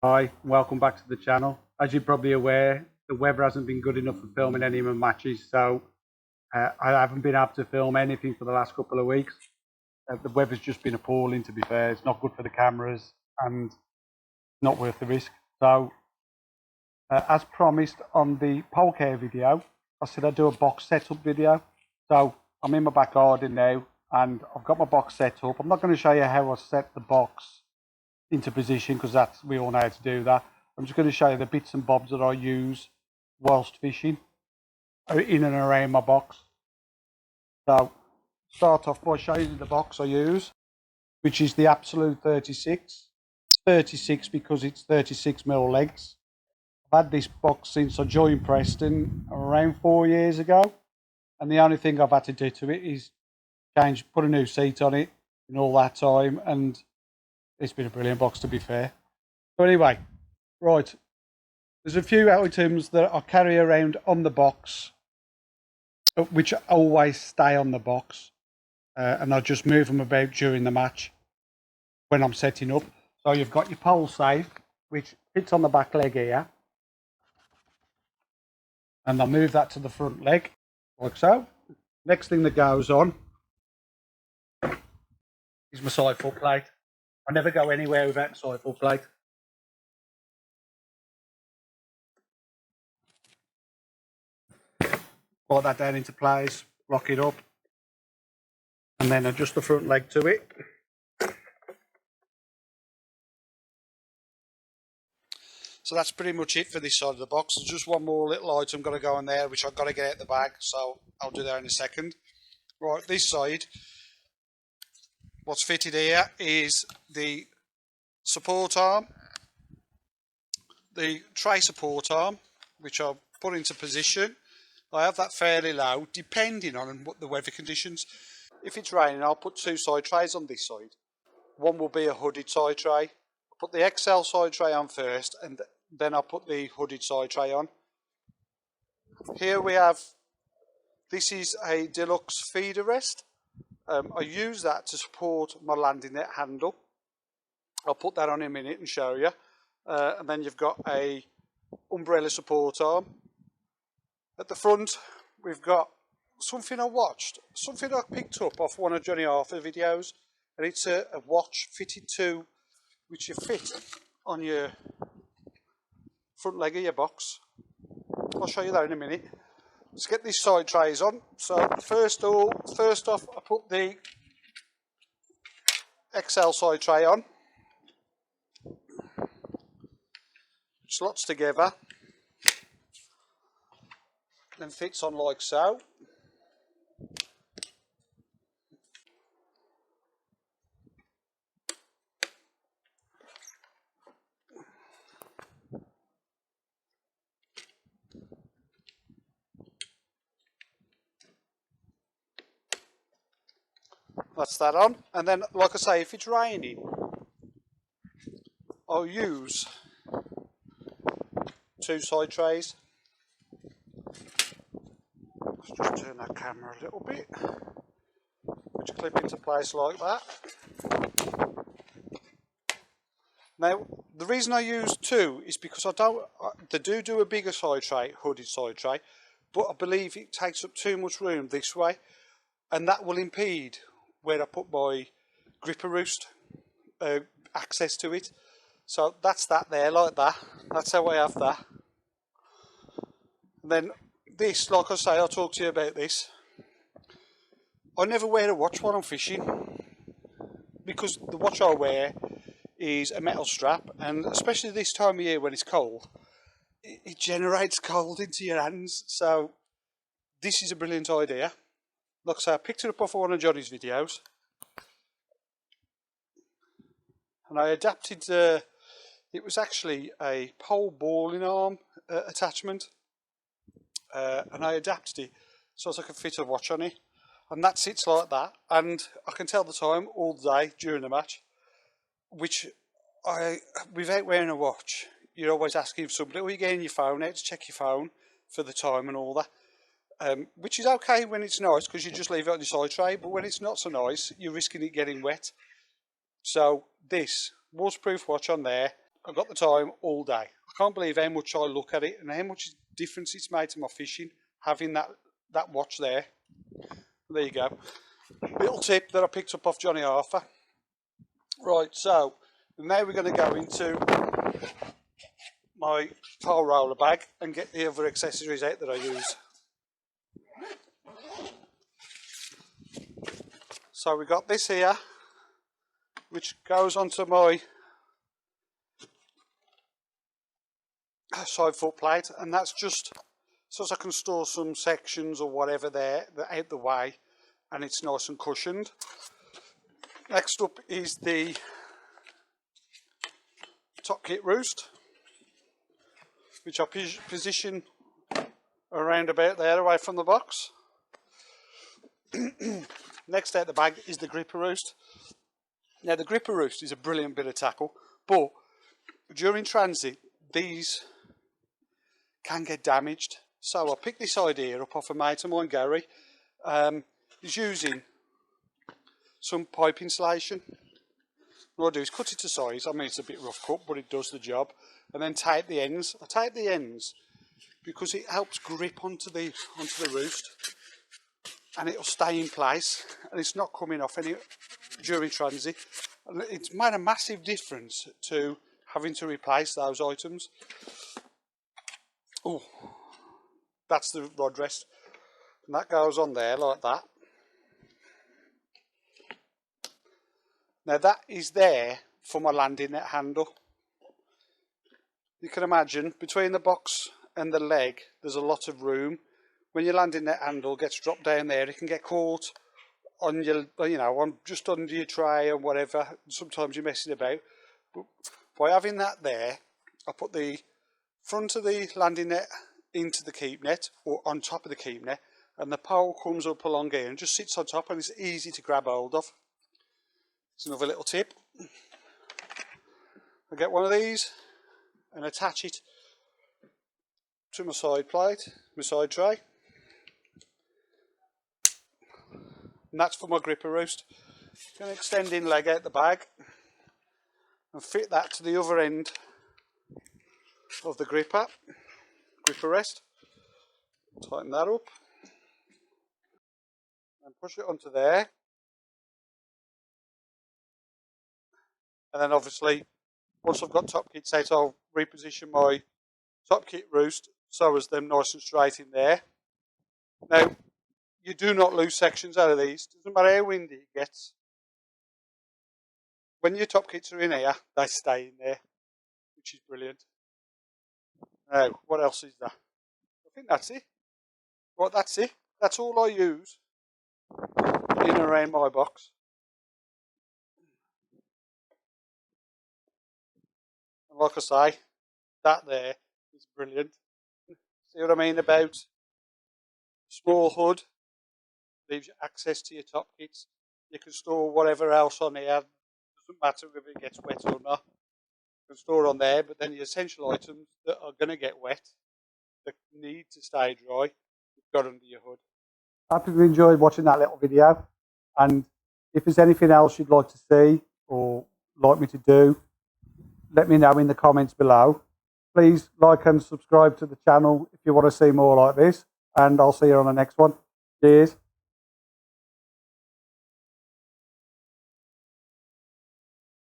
Hi, welcome back to the channel. As you're probably aware, the weather hasn't been good enough for filming any of my matches, so I haven't been able to film anything for the last couple of weeks. The weather's just been appalling, to be fair. It's not good for the cameras and not worth the risk. So, as promised on the pole care video, I said I'd do a box setup video. So, I'm in my back garden now, and I've got my box set up. I'm not going to show you how I set the box into position because we all know how to do that. I'm just going to show you the bits and bobs that I use whilst fishing in and around my box. So start off by showing you the box I use, which is the Absolute 36. 36 because it's 36mm legs. I've had this box since I joined Preston around 4 years ago, and the only thing I've had to do to it is put a new seat on it in all that time, and it's been a brilliant box, to be fair. So anyway, right, there's a few items that I carry around on the box, which always stay on the box, and I just move them about during the match when I'm setting up. So you've got your pole safe, which fits on the back leg here, and I'll move that to the front leg, like so. Next thing that goes on is my side foot plate. I never go anywhere without a side foot plate. Put that down into place, lock it up, and then adjust the front leg to it. So that's pretty much it for this side of the box. There's just one more little item got to go in there, which I've got to get out the bag, so I'll do that in a second. Right, this side, what's fitted here is the support arm, the tray support arm, which I'll put into position. I have that fairly low, depending on what the weather conditions. If it's raining, I'll put two side trays on this side. One will be a hooded side tray. I'll put the XL side tray on first, and then I'll put the hooded side tray on. Here we have, this is a deluxe feeder rest. I use that to support my landing net handle. I'll put that on in a minute and show you. And then you've got a umbrella support arm. At the front, we've got something I picked up off one of Johnny Arthur videos, and it's a watch fitted to, which you fit on your front leg of your box. I'll show you that in a minute. Let's get these side trays on. So first off, I put the XL side tray on. Slots together, then fits on like so. That's that on, and then, like I say, if it's raining, I'll use two side trays. Let's just turn that camera a little bit, which clip into place like that. Now, the reason I use two is because they do a bigger side tray, hooded side tray, but I believe it takes up too much room this way, and that will impede where I put my gripper roost, access to it. So that's that there, like that. That's how I have that. And then this, like I say, I'll talk to you about this. I never wear a watch while I'm fishing, because the watch I wear is a metal strap, and especially this time of year when it's cold, it generates cold into your hands. So this is a brilliant idea. Like I say, I picked it up off one of Johnny's videos, and I adapted, it was actually a pole balling arm attachment, and I adapted it so I could fit a watch on it, and that sits like that, and I can tell the time all day during the match, which without wearing a watch, you're always asking somebody, are you getting your phone out to check your phone for the time and all that. Which is okay when it's nice, because you just leave it on your side tray, but when it's not so nice, you're risking it getting wet. So this waterproof watch on there, I've got the time all day. I can't believe how much I look at it and how much difference it's made to my fishing having that watch there. There you go. Little tip that I picked up off Johnny Arthur. Right, so now we're going to go into my pole roller bag and get the other accessories out that I use. So we got this here, which goes onto my side foot plate, and that's just so I can store some sections or whatever there out the way, and it's nice and cushioned. Next up is the top kit roost, which I position around about there away from the box. Next out the bag is the gripper roost. Now the gripper roost is a brilliant bit of tackle, but during transit these can get damaged. So I picked this idea up off a mate of mine, Gary. He's using some pipe insulation. What I do is cut it to size. I mean, it's a bit rough cut, but it does the job. And then tape the ends. I tape the ends because it helps grip onto the roost, and it'll stay in place, and it's not coming off any during transit. And it's made a massive difference to having to replace those items. Oh, that's the rod rest, and that goes on there like that. Now that is there for my landing net handle. You can imagine between the box and the leg there's a lot of room. When your landing net handle gets dropped down there, it can get caught on your, on just under your tray or whatever. Sometimes you're messing about. But by having that there, I put the front of the landing net into the keep net, or on top of the keep net, and the pole comes up along here and just sits on top, and it's easy to grab hold of. It's another little tip. I get one of these and attach it to my side plate, my side tray. And that's for my gripper roost. Going to extend in leg out the bag and fit that to the other end of the gripper rest. Tighten that up and push it onto there. And then obviously, once I've got top kits out, I'll reposition my top kit roost so as them nice and straight in there. Now, you do not lose sections out of these. Doesn't matter how windy it gets. When your top kits are in here, they stay in there, which is brilliant. Now, what else is that? I think that's it. Right, that's it. That's all I use in and around my box. And like I say, that there is brilliant. See what I mean about small hood? Leaves you access to your top kits. You can store whatever else on here. Doesn't matter if it gets wet or not. You can store on there, but then the essential items that are going to get wet, that need to stay dry, you've got under your hood. I hope you've enjoyed watching that little video, and if there's anything else you'd like to see or like me to do, let me know in the comments below. Please like and subscribe to the channel if you want to see more like this, and I'll see you on the next one. Cheers.